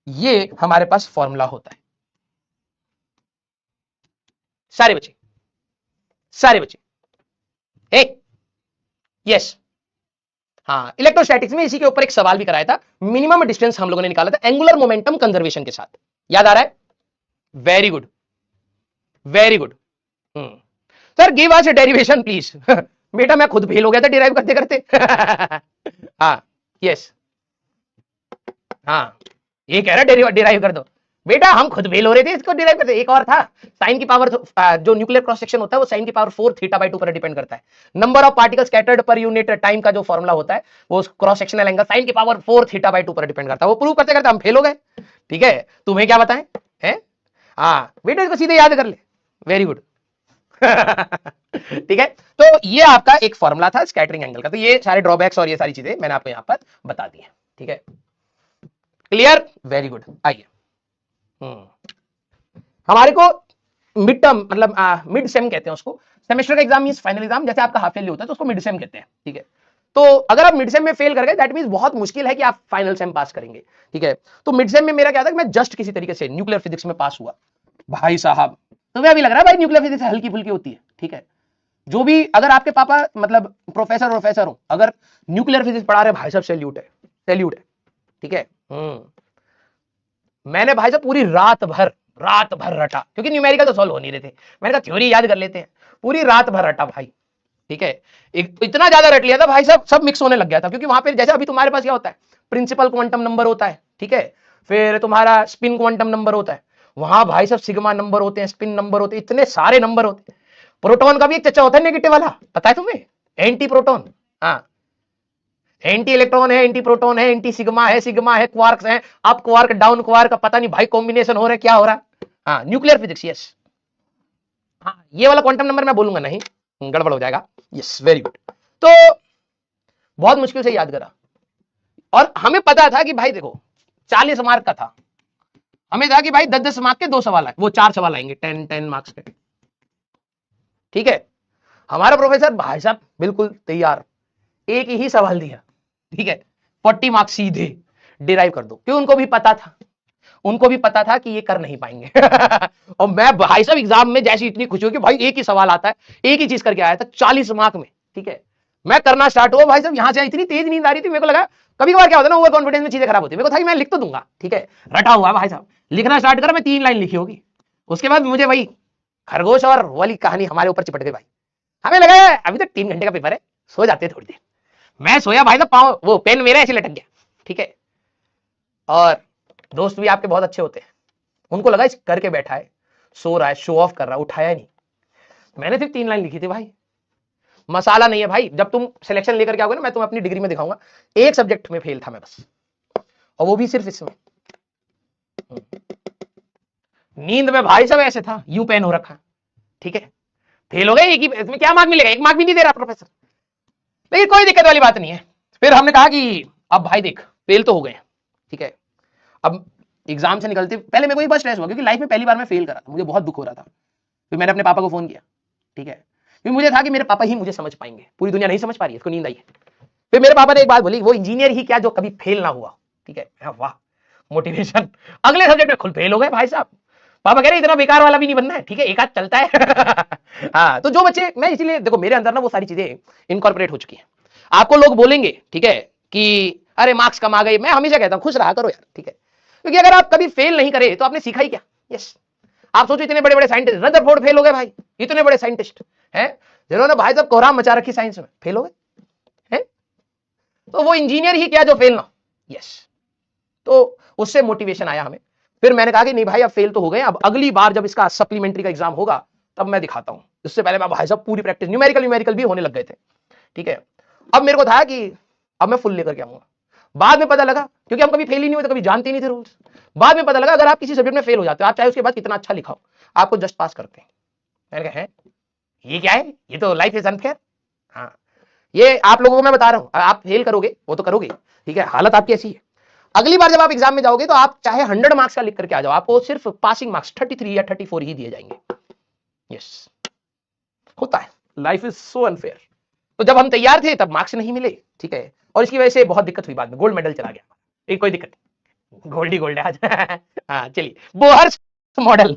ये हमारे पास फॉर्मूला होता है। सारे बच्चे, सारे बच्चे, ए, यस। हाँ, इलेक्ट्रोस्टैटिक्स में इसी के ऊपर एक सवाल भी कराया था, मिनिमम डिस्टेंस हम लोगों ने निकाला था एंगुलर मोमेंटम कंजर्वेशन के साथ, याद आ रहा है? Very good, very good. Sir give us derivation please. बेटा मैं खुद फेल हो गया था डिराइव करते करते। हाँ, यस, हाँ, ये कह रहा डिराइव कर दो। बेटा हम खुद फेल हो रहे थे इसको डिराइव करते। एक और था, साइन की पावर, जो न्यूक्लियर क्रॉस सेक्शन होता है वो साइन की पावर 4 थीटा बाय 2 पर डिपेंड करता है। Number of particle scattered per unit time का जो फॉर्मूला होता है वो क्रॉस सेक्शनल एंगल साइन की पावर 4 थीटा बाय 2 पर डिपेंड करता है। वो प्रूव करते करते हम फेल हो गए। ठीक है, तुम्हें क्या बताएं? है, हाँ बेटा इसको सीधे याद कर ले। Very good. ठीक है, तो ये आपका एक फॉर्मूला था स्कैटरिंग एंगल का। तो ये सारे ड्रॉबैक्स और ये सारी चीजें मैंने आपको यहां पर बता दी है। ठीक है, क्लियर, वेरी गुड। आइए, हमारे को मिड टर्म मतलब मिड सेम कहते हैं उसको। सेमेस्टर का एग्जाम मींस फाइनल एग्जाम, जैसे आपका हाफ ईयरली होता है तो उसको मिड सेम कहते हैं। ठीक है, तो अगर आप मिड सेम में फेल कर गए दैट मींस बहुत मुश्किल है कि आप फाइनल सेम पास करेंगे। ठीक है, तो मिड सेम में मेरा क्या था कि मैं जस्ट किसी तरीके से न्यूक्लियर फिजिक्स में पास हुआ। भाई साहब तुम्हें अभी लग रहा है भाई न्यूक्लियर फिजिक्स हल्की फुल्की होती है? ठीक है, जो भी अगर आपके पापा मतलब प्रोफेसर हो, अगर न्यूक्लियर फिजिक्स पढ़ा रहे भाई साहब, सैल्यूट है, सैल्यूट है। ठीक है, मैंने भाई साहब पूरी रात भर रटा, क्योंकि न्यूमेरिकल तो सॉल्व हो नहीं रहे थे। मैंने कहा थ्योरी याद कर लेते हैं, पूरी रात भर रटा भाई। ठीक है, इतना ज्यादा रट लिया था भाई साहब, सब मिक्स होने लग गया था। क्योंकि वहां पे जैसे अभी तुम्हारे पास क्या होता है, प्रिंसिपल क्वांटम नंबर होता है, ठीक है, फिर तुम्हारा स्पिन क्वांटम नंबर होता है, वहां भाई साहब सिग्मा नंबर होते हैं, स्पिन नंबर होते हैं, इतने सारे नंबर होते हैं। प्रोटॉन का भी एक चर्चा होता है नेगेटिव वाला, पता है तुम्हें? एंटी प्रोटॉन, हाँ, एंटी इलेक्ट्रॉन है, एंटी प्रोटॉन है, एंटी सिग्मा है, क्वार्क्स है, अप क्वार्क डाउन क्वार्क, पता नहीं भाई कॉम्बिनेशन हो रहा है क्या हो रहा है। हाँ, न्यूक्लियर फिजिक्स, यस। हाँ, ये वाला क्वांटम नंबर मैं बोलूंगा नहीं, गड़बड़ हो जाएगा। Yes, very good. तो बहुत मुश्किल से याद करा, और हमें पता था कि भाई देखो 40 मार्क का था, हमें था कि भाई 10-10 मार्क के 2 सवाल आए, वो 4 सवाल आएंगे 10-10 मार्क्स के। ठीक है, हमारा प्रोफेसर भाई साहब बिल्कुल तैयार, एक ही सवाल दिया, ठीक है, 40 मार्क्स सीधे डिराइव कर दो। क्यों? उनको भी पता था, उनको भी पता था कि ये कर नहीं पाएंगे। और मैं भाई साहब एग्जाम में जैसी इतनी खुशी हो कि भाई एक ही सवाल आता है, एक ही चीज करके आया था 40 मार्क में। ठीक है, मैं करना स्टार्ट हुआ भाई साहब, यहां से इतनी तेज नींद आ रही थी, मेरे को लगा कभी कभार क्या होता है ना, ओवर कॉन्फिडेंस में चीजें खराब होती है। मेरे को था कि मैं लिख तो दूंगा, ठीक है, रटा हुआ भाई साहब, लिखना स्टार्ट करा, मैं 3 लाइन लिखी होगी, उसके बाद मुझे वही खरगोश और वाली कहानी हमारे ऊपर चिपट गई भाई। हमें लगा अभी तो 3 घंटे का पेपर है, सो जाते हैं थोड़ी देर। मैं सोया भाई साहब, पाँव वो पेन मेरा ऐसे लटक गया। ठीक है, और दोस्त भी आपके बहुत अच्छे होते हैं, उनको लगा इस करके बैठा है, सो रहा है, शो ऑफ कर रहा है, उठाया नहीं। मैंने सिर्फ 3 लाइन लिखी थी भाई, मसाला नहीं है भाई। जब तुम सिलेक्शन लेकर के आओगे ना, मैं तुम्हें अपनी डिग्री में दिखाऊंगा, एक सब्जेक्ट में फेल था मैं बस, और वो भी सिर्फ इसमें। नींद में भाई सब ऐसे था, यू पेन हो रखा। ठीक है, फेल हो गए, एक ही इसमें क्या मार्क मिलेगा, 1 मार्क भी नहीं दे रहा प्रोफेसर, लेकिन कोई दिक्कत वाली बात नहीं है। फिर हमने कहा कि अब भाई देख फेल तो हो गए, ठीक है, अब एग्जाम से निकलते पहले मेरे को एक बार स्ट्रेस हुआ, क्योंकि लाइफ में पहली बार मैं फेल करा था, मुझे बहुत दुख हो रहा था। फिर मैंने अपने पापा को फोन किया। ठीक है, फिर मुझे था कि मेरे पापा ही मुझे समझ पाएंगे, पूरी दुनिया नहीं समझ पा रही है, इसको नींद आई है। फिर मेरे पापा ने एक बात बोली, वो इंजीनियर ही क्या जो कभी फेल ना हुआ। ठीक है, वाह, मोटिवेशन। अगले सब्जेक्ट में खुद फेल हो गए भाई साहब। पापा कह रहे इतना बेकार वाला भी नहीं बनना है, ठीक है, एक आध चलता है। हाँ, तो जो बच्चे, मैं इसीलिए देखो मेरे अंदर ना वो सारी चीजें इनकॉर्पोरेट हो चुकी हैं। आपको लोग बोलेंगे, ठीक है, कि अरे मार्क्स कम आ गए, मैं हमेशा कहता हूं खुश रहा करो यार। ठीक है, क्योंकि अगर आप कभी फेल नहीं करे तो आपने सीखा ही क्या? यस, आप सोचो इतने बड़े बड़े साइंटिस्ट, रदरफोर्ड फेल हो गए भाई, इतने बड़े साइंटिस्ट हैं जिन्होंने भाई साहब कोहराम मचा रखी साइंस में, फेल हो गए हैं। तो वो इंजीनियर ही क्या जो फेल ना। यस, तो उससे मोटिवेशन आया हमें। फिर मैंने कहा कि नहीं भाई अब फेल तो हो गए, अब अगली बार जब इसका सप्लीमेंट्री का एग्जाम होगा तब मैं दिखाता हूं। इससे पहले मैं भाई साहब पूरी प्रैक्टिस, न्यूमेरिकल भी होने लग गए थे। ठीक है, अब मेरे को था कि अब मैं फुल लेकर के आऊंगा। बाद में पता लगा, क्योंकि हम कभी फेल ही नहीं हुए, तो कभी जानते ही नहीं थे रूल्स। बाद में पता लगा अगर आप किसी सब्जेक्ट में फेल हो जाते हो, आप चाहे उसके बाद कितना अच्छा लिखाओ, आपको जस्ट पास करते हैं। मैंने कहा है ये क्या है, ये तो लाइफ इज अनफेयर। हाँ, ये आप लोगों को मैं बता रहा हूं, आप फेल करोगे वो तो करोगे, ठीक है, हालत आपकी ऐसी है। अगली बार जब आप एग्जाम में जाओगे तो आप चाहे 100 मार्क्स का लिख करके आ जाओ, आपको सिर्फ पासिंग मार्क्स 33 या 34 ही दिए जाएंगे। यस, होता है, लाइफ इज सो अनफेयर। तो जब हम तैयार थे तब मार्क्स नहीं मिले, ठीक है, और इसकी वजह से बहुत दिक्कत हुई, बाद में गोल्ड मेडल चला गया, कोई दिक्कत नहीं, गोल्डी गोल्ड है आज हाँ चलिए बोहर्स मॉडल